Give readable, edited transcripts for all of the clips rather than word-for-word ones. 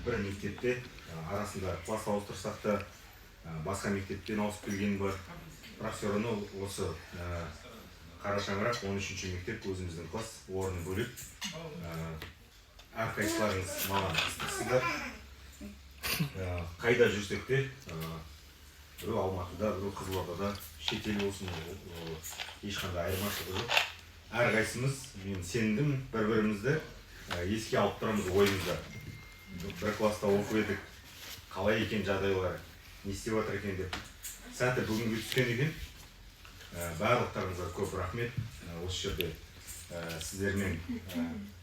бір мектепте арасында класс ауыстырсақ та басқа мектептен ауысып келген бар. Бірақ все равно осы Қара Шаңырақ 13-ші мектеп өзіміздің класс, орны бөлек. Әрқайсыларыңыз маған ыстықсыздар. Қайда жүрсек те, біреу Алматыда, біреу Қызылордада, шетел болсын, ешқандай айырмашылығы жоқ. Әрқайсымыз, мен сендім, бір-бірімізді еске алып тұрамыз ойымызда. Бір класста оқып едік, қалай екен жағдайлары, не істеп жатыр екен деп. Сәті бүгінгі түскен екен. Барлықтарыңызға көп рахмет. Осы жерде сіздермен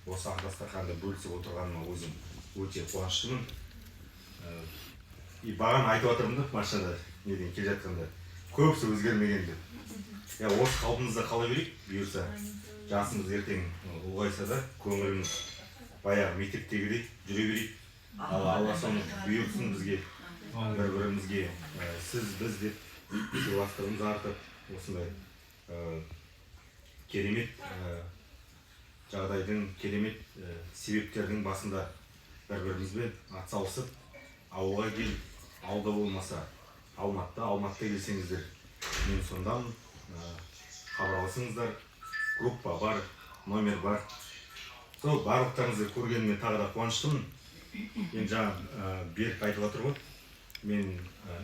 осы ақ дастарханды бөлісіп отырғаныма өзім өте қуаныштымын. Бағана айтып отырмын да, машинада неден келе жатқанда, көбісі өзгермеген деп. Осы қалпымызда қала берейік, бұйырса жасымыз ертең ұлғайса да, көңіліміз баяғы мектептегідей жүре берейік. Алла соны бұйырсын бізге, бір-бірімізге сіз, біз деп сыйластығымыз артып, осындай керемет жағдайдың, керемет себептердің басында бір-бірімізбен атсалысып, ауылға келіп, ауылда болмаса Алматыда келсеңіздер, мен сондамын, хабарласыңыздар, группа бар, номер бар. Сол барлықтарыңызды көргеніме тағы да қуаныштымын. Мен жаңа Берік айтып отыр ғой, менің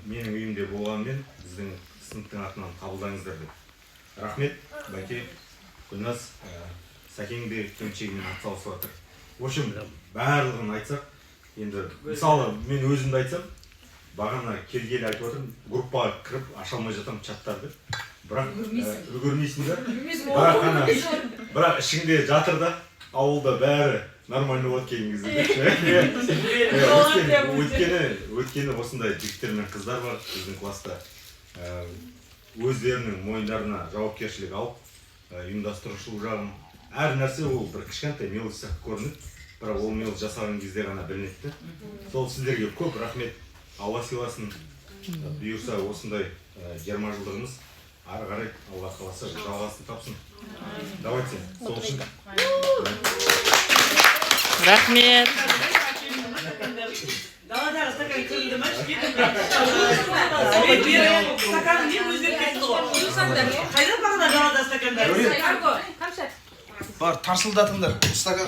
үйімде болғанмен біздің сыныптың атынан қабылдаңыздар деп. Рахмет, Бәке, Гүлназ, Сәкең де кемшегімен атсалысып отыр. В общем, барлығын айтсақ, енді мысалы мен өзімді айтсам, бағана келгелі айтып отырмын, группаға кіріп аша алмай жатам чаттарды. Бірақ үлгермейсіңдер. Бірақ ішіңде жатыр да, ауылда бәрі нормально болады кейін кезде. Өткені осындай жігіттер мен қыздар бар біздің класста. Өздерінің мойындарына жауапкершілік алып, ұйымдастырушылық жағын. Әр нәрсе ол бір кішкентай мелочь сияқты көрінеді, бірақ ол мелочь жасаған кезде ғана білінеді. Сол сіздерге көп рахмет. Алла сыйласын. Бұйырса осындай 20 жылдығымыз ары қарай Алла қаласа жалғасын тапсын. Давайте, сол үшін. Рахмет. Даладағы стакан кірді ма? Стаканы мен өздері кетті ғой. Қайда бағана далада стакандар? Бар, тарсылдатыңдар. Стакан